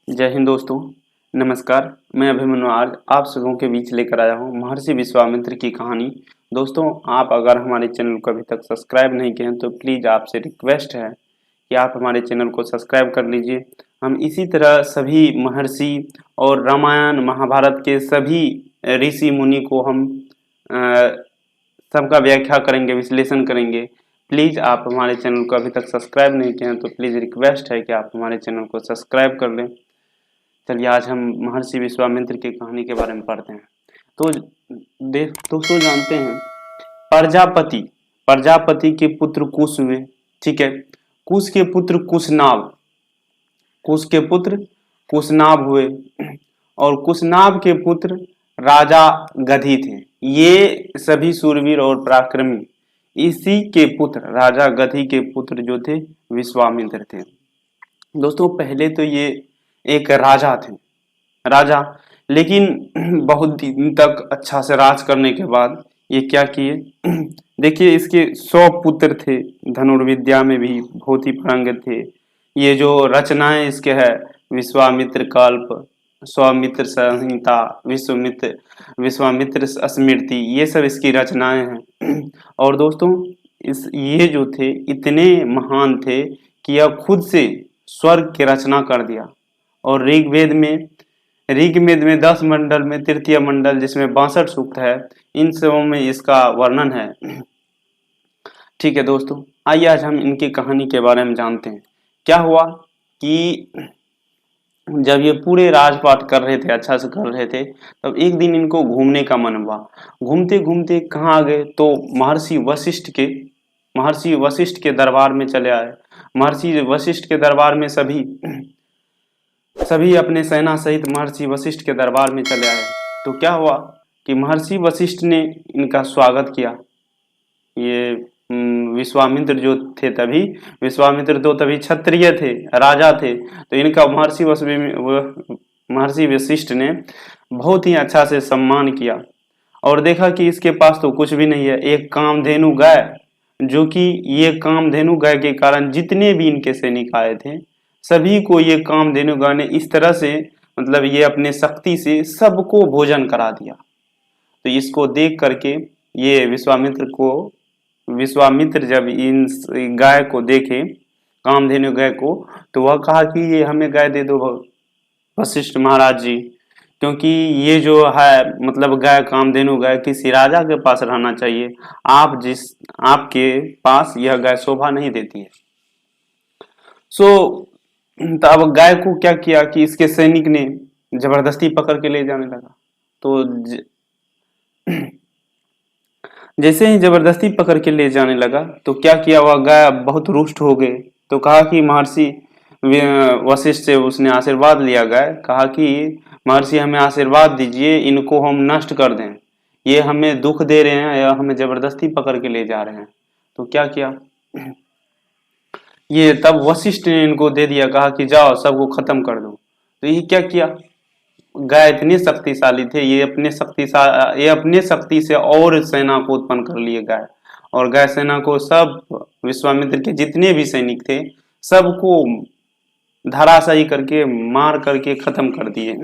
जय हिंद दोस्तों। नमस्कार। मैं अभिमन्यु आज आप सबों के बीच लेकर आया हूँ महर्षि विश्वामित्र की कहानी। दोस्तों, आप अगर हमारे चैनल को अभी तक सब्सक्राइब नहीं किए हैं तो प्लीज़ आपसे रिक्वेस्ट है कि आप हमारे चैनल को सब्सक्राइब कर लीजिए। हम इसी तरह सभी महर्षि और रामायण महाभारत के सभी ऋषि मुनि को हम सबका व्याख्या करेंगे, विश्लेषण करेंगे। प्लीज़ आप हमारे चैनल को अभी तक सब्सक्राइब नहीं किए हैं तो प्लीज़ रिक्वेस्ट है कि आप हमारे चैनल को सब्सक्राइब कर लें। चलिए आज हम महर्षि विश्वामित्र की कहानी के बारे में पढ़ते हैं। तो दोस्तों जानते हैं प्रजापति के पुत्र कुश हुए। ठीक है, कुश के पुत्र कुशनाभ हुए और कुशनाभ के पुत्र राजा गधी थे। ये सभी सूरवीर और पराक्रमी। इसी के पुत्र राजा गधी के पुत्र जो थे विश्वामित्र थे। दोस्तों पहले तो ये एक राजा, लेकिन बहुत दिन तक अच्छा से राज करने के बाद ये क्या किए देखिए, इसके 100 पुत्र थे। धनुर्विद्या में भी बहुत ही पारंगत थे। ये जो रचनाएं इसके है विश्वामित्र कल्प, स्वामित्र संहिता, विश्वामित्र स्मृति, ये सब इसकी रचनाएं हैं। और दोस्तों ये जो थे इतने महान थे कि यह खुद से स्वर्ग की रचना कर दिया। और ऋग्वेद में 10 मंडल में तृतीय मंडल जिसमें 62 सूक्त है, इन सबों में इसका वर्णन है। ठीक है दोस्तों, आइए आज हम इनकी कहानी के बारे में जानते हैं। क्या हुआ कि जब ये पूरे राजपाट कर रहे थे, अच्छा से कर रहे थे, तब एक दिन इनको घूमने का मन हुआ। घूमते घूमते कहाँ आ गए तो महर्षि वशिष्ठ के दरबार में चले आए। महर्षि वशिष्ठ के दरबार में सभी अपने सेना सहित महर्षि वशिष्ठ के दरबार में चले आए। तो क्या हुआ कि महर्षि वशिष्ठ ने इनका स्वागत किया। ये विश्वामित्र जो थे विश्वामित्र तो तभी क्षत्रिय थे, राजा थे, तो इनका महर्षि वशिष्ठ ने बहुत ही अच्छा से सम्मान किया। और देखा कि इसके पास तो कुछ भी नहीं है, एक कामधेनु गाय, जो कि ये कामधेनु गाय के कारण जितने भी इनके सैनिक आए थे सभी को ये कामधेनु गाय ने इस तरह से, मतलब ये अपने शक्ति से सबको भोजन करा दिया। तो इसको देख करके ये विश्वामित्र जब इन गाय को देखे, कामधेनु गाय को, तो वह कहा कि ये हमें गाय दे दो वशिष्ठ महाराज जी, क्योंकि ये जो है मतलब गाय, कामधेनु गाय किसी राजा के पास रहना चाहिए। आपके पास यह गाय शोभा नहीं देती है। तो अब गाय को क्या किया कि इसके सैनिक ने जबरदस्ती पकड़ के ले जाने लगा। तो जैसे ही जबरदस्ती पकड़ के ले जाने लगा तो क्या किया, वह गाय बहुत रुष्ट हो गए। तो कहा कि महर्षि वशिष्ठ से उसने आशीर्वाद लिया। गाय कहा कि महर्षि हमें आशीर्वाद दीजिए, इनको हम नष्ट कर दें, ये हमें दुख दे रहे हैं या हमें जबरदस्ती पकड़ के ले जा रहे हैं। तो क्या किया, ये तब वशिष्ठ ने इनको दे दिया, कहा कि जाओ सबको खत्म कर दो। तो ये क्या किया, गाय इतने शक्तिशाली थे, ये अपने शक्ति से और सेना को उत्पन्न कर लिए गाय। और गाय सेना को सब विश्वामित्र के जितने भी सैनिक थे सबको धराशायी करके, मार करके खत्म कर दिए।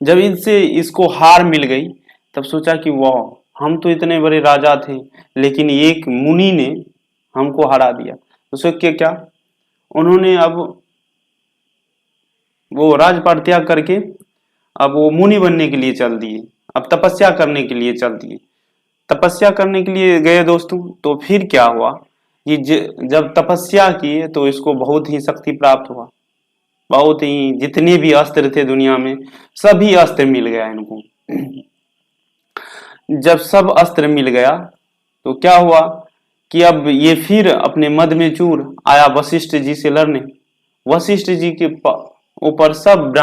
जब इसको हार मिल गई तब सोचा कि वाह, हम तो इतने बड़े राजा थे लेकिन एक मुनि ने हमको हरा दिया। तो सोचिए क्या, उन्होंने अब वो राजपाट त्याग करके अब वो मुनि बनने के लिए चल दिए, अब तपस्या करने के लिए चल दिए। तपस्या करने के लिए गए दोस्तों, तो फिर क्या हुआ कि जब तपस्या किए तो इसको बहुत ही शक्ति प्राप्त हुआ। बहुत ही, जितने भी अस्त्र थे दुनिया में सभी अस्त्र मिल गया इनको। जब सब अस्त्र मिल गया तो क्या हुआ कि अब ये फिर अपने मद में चूर आया वशिष्ठ जी से लड़ने। वशिष्ठ जी के ऊपर सब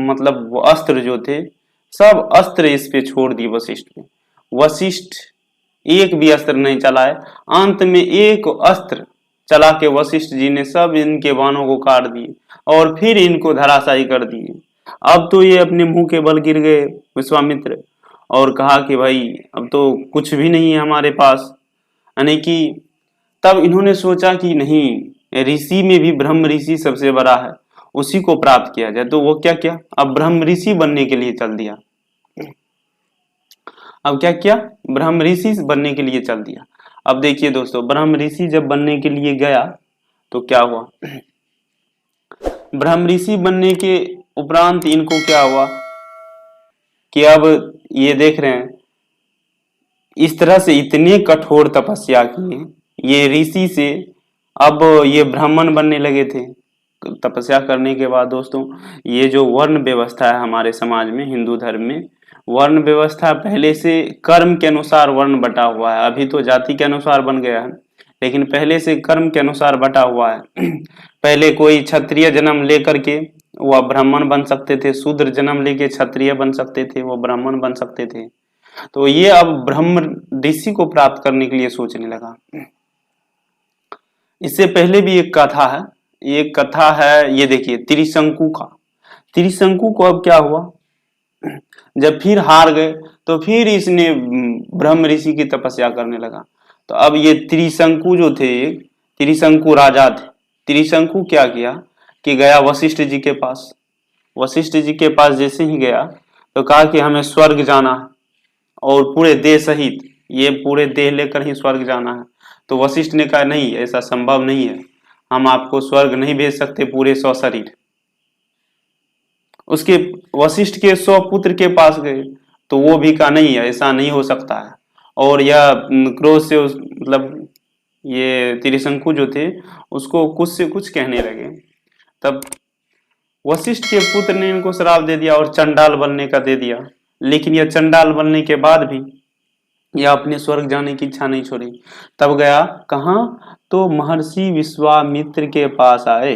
मतलब अस्त्र जो थे सब अस्त्र इस पे छोड़ दिए वशिष्ठ पे। वशिष्ठ एक भी अस्त्र नहीं चलाए। अंत में एक अस्त्र चला के वशिष्ठ जी ने सब इनके बाणों को काट दिए और फिर इनको धराशायी कर दिए। अब तो ये अपने मुंह के बल गिर गए विश्वामित्र, और कहा कि भाई अब तो कुछ भी नहीं है हमारे पास। यानी कि तब इन्होंने सोचा कि नहीं, ऋषि में भी ब्रह्म ऋषि सबसे बड़ा है उसी को प्राप्त किया जाए। तो वो क्या किया, अब ब्रह्म ऋषि बनने के लिए चल दिया। अब क्या किया, ब्रह्म ऋषि बनने के लिए चल दिया। अब देखिए दोस्तों, ब्रह्म ऋषि जब बनने के लिए गया तो क्या हुआ, ब्रह्म ऋषि बनने के उपरांत इनको क्या हुआ कि अब ये देख रहे हैं इस तरह से इतने कठोर तपस्या किए ये ऋषि से, अब ये ब्राह्मण बनने लगे थे। तपस्या करने के बाद दोस्तों, ये जो वर्ण व्यवस्था है हमारे समाज में, हिंदू धर्म में वर्ण व्यवस्था पहले से कर्म के अनुसार वर्ण बटा हुआ है। अभी तो जाति के अनुसार बन गया है, लेकिन पहले से कर्म के अनुसार बटा हुआ है। पहले कोई क्षत्रिय जन्म लेकर के वह ब्राह्मण बन सकते थे, शूद्र जन्म लेके क्षत्रिय बन सकते थे, वो ब्राह्मण बन सकते थे। तो ये अब ब्रह्म ऋषि को प्राप्त करने के लिए सोचने लगा। इससे पहले भी एक कथा है, एक कथा है, ये देखिए त्रिशंकु का। त्रिशंकु को अब क्या हुआ, जब फिर हार गए तो फिर इसने ब्रह्म ऋषि की तपस्या करने लगा। तो अब ये त्रिशंकु जो थे, त्रिशंकु राजा थे। त्रिशंकु क्या किया कि गया वशिष्ठ जी के पास। वशिष्ठ जी के पास जैसे ही गया तो कहा कि हमें स्वर्ग जाना है और पूरे देह सहित, ये पूरे देह लेकर ही स्वर्ग जाना है। तो वशिष्ठ ने कहा नहीं, ऐसा संभव नहीं है, हम आपको स्वर्ग नहीं भेज सकते पूरे सशरीर। उसके वशिष्ठ के 100 पुत्र के पास गए तो वो भी कहा नहीं, ऐसा नहीं हो सकता है। और यह क्रोध से मतलब ये त्रिशंकु जो थे उसको कुछ से कुछ कहने लगे। तब वशिष्ठ के पुत्र ने इनको श्राप दे दिया और चंडाल बनने का दे दिया। लेकिन यह चंडाल बनने के बाद भी यह अपने स्वर्ग जाने की इच्छा नहीं छोड़ी। तब गया कहाँ, तो महर्षि विश्वामित्र के पास आए।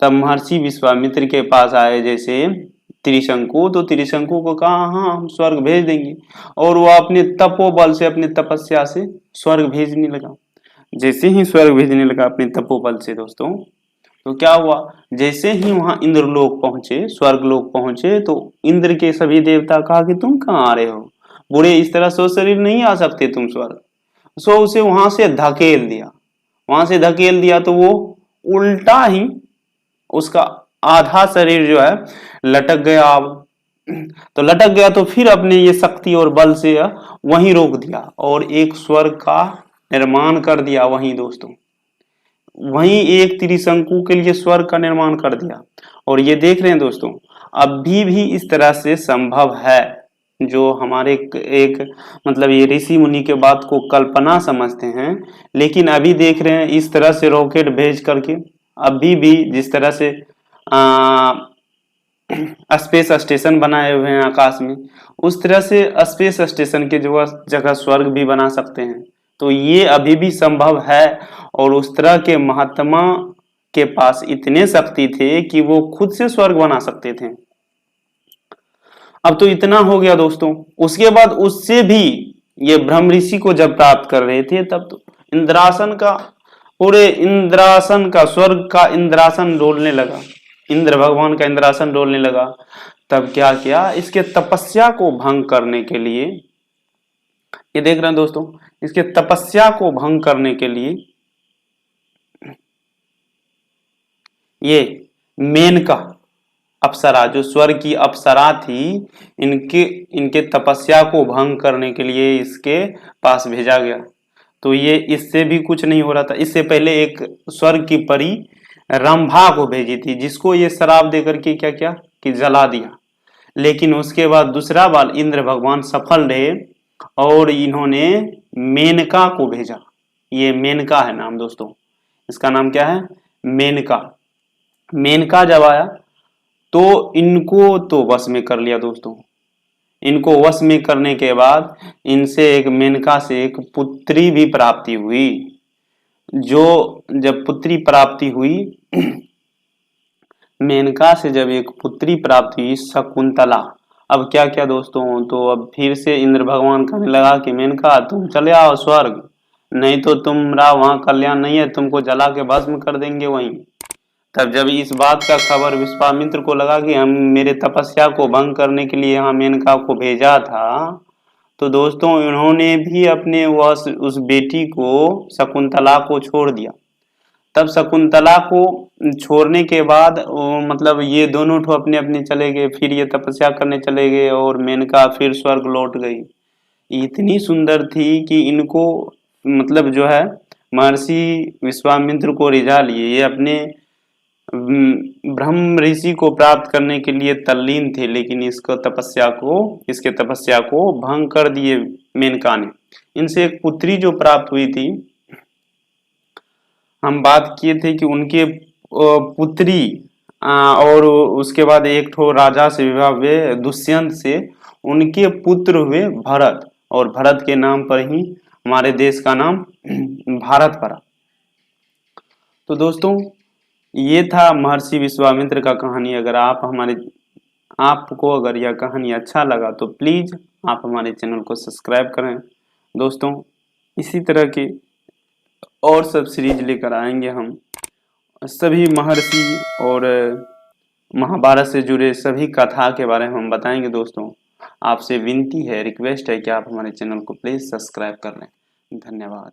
तब महर्षि विश्वामित्र के पास आए जैसे त्रिशंकु, तो त्रिशंकु को कहा हाँ हम स्वर्ग भेज देंगे, और वह अपने तपोबल से, अपनी तपस्या से स्वर्ग भेजने लगा। जैसे ही स्वर्ग भेजने लगा अपने तपोबल से दोस्तों, तो क्या हुआ, जैसे ही वहां इंद्रलोक पहुंचे, स्वर्ग लोक पहुंचे, तो इंद्र के सभी देवता कहा कि तुम कहाँ आ रहे हो, बुरे इस तरह सो शरीर नहीं आ सकते तुम स्वर्ग। सो उसे वहां से धकेल दिया। वहां से धकेल दिया तो वो उल्टा ही उसका आधा शरीर जो है लटक गया। अब तो लटक गया तो फिर अपने ये शक्ति और बल से वहीं रोक दिया और एक स्वर्ग का निर्माण कर दिया वहीं दोस्तों। वहीं एक त्रिशंकु के लिए स्वर्ग का निर्माण कर दिया। और ये देख रहे हैं दोस्तों, अभी भी इस तरह से संभव है। जो हमारे एक मतलब ये ऋषि मुनि के बात को कल्पना समझते हैं, लेकिन अभी देख रहे हैं इस तरह से रॉकेट भेज करके, अभी भी जिस तरह से स्पेस स्टेशन बनाए हुए हैं आकाश में, उस तरह से स्पेस स्टेशन के जगह स्वर्ग भी बना सकते हैं। तो ये अभी भी संभव है। और उस तरह के महात्मा के पास इतने शक्ति थे कि वो खुद से स्वर्ग बना सकते थे। अब तो इतना हो गया दोस्तों। उसके बाद उससे भी ये ब्रह्म ऋषि को जब प्राप्त कर रहे थे, तब तो इंद्रासन का, पूरे इंद्रासन का, स्वर्ग का इंद्रासन डोलने लगा, इंद्र भगवान का इंद्रासन डोलने लगा। तब क्या किया, इसके तपस्या को भंग करने के लिए, ये देख रहे हैं दोस्तों, इसके तपस्या को भंग करने के लिए ये मेनका अप्सरा, जो स्वर्ग की अप्सरा थी, इनके तपस्या को भंग करने के लिए इसके पास भेजा गया। तो ये इससे भी कुछ नहीं हो रहा था। इससे पहले एक स्वर्ग की परी रंभा को भेजी थी, जिसको ये शराब देकर के क्या किया कि जला दिया। लेकिन उसके बाद दूसरा बार इंद्र भगवान सफल रहे और इन्होंने मेनका को भेजा। ये मेनका है नाम दोस्तों, इसका नाम क्या है, मेनका। मेनका जब आया तो इनको तो वश में कर लिया दोस्तों। इनको वश में करने के बाद इनसे एक मेनका से एक पुत्री भी प्राप्ति हुई। जो जब पुत्री प्राप्ति हुई, मेनका से जब एक पुत्री प्राप्त हुई शकुंतला। अब क्या क्या दोस्तों, तो अब फिर से इंद्र भगवान कहने लगा कि मेनका तुम चले आओ स्वर्ग, नहीं तो तुम्हारा वहां कल्याण नहीं है, तुमको जला के भस्म कर देंगे वहीं। तब जब इस बात का खबर विश्वामित्र को लगा कि हम मेरे तपस्या को भंग करने के लिए यहाँ मेनका को भेजा था, तो दोस्तों इन्होंने भी अपने उस बेटी को शकुंतला को छोड़ दिया। तब शकुंतला को छोड़ने के बाद मतलब ये दोनों ठो अपने अपने चले गए, फिर ये तपस्या करने चले गए और मेनका फिर स्वर्ग लौट गई। इतनी सुंदर थी कि इनको मतलब जो है महर्षि विश्वामित्र को रिझा लिए। ये अपने ब्रह्म ऋषि को प्राप्त करने के लिए तल्लीन थे, लेकिन इसके तपस्या को भंग कर दिए मेनका ने। इनसे एक पुत्री जो प्राप्त हुई थी, हम बात किए थे कि उनके पुत्री और उसके बाद एक ठो राजा से विवाह हुए दुष्यंत से, उनके पुत्र हुए भरत, और भरत के नाम पर ही हमारे देश का नाम भारत पड़ा। तो दोस्तों ये था महर्षि विश्वामित्र का कहानी। अगर आपको अगर यह कहानी अच्छा लगा तो प्लीज आप हमारे चैनल को सब्सक्राइब करें। दोस्तों इसी तरह के और सब सीरीज लेकर आएंगे हम, सभी महर्षि और महाभारत से जुड़े सभी कथा के बारे में हम बताएंगे। दोस्तों आपसे विनती है, रिक्वेस्ट है कि आप हमारे चैनल को प्लीज सब्सक्राइब कर लें। धन्यवाद।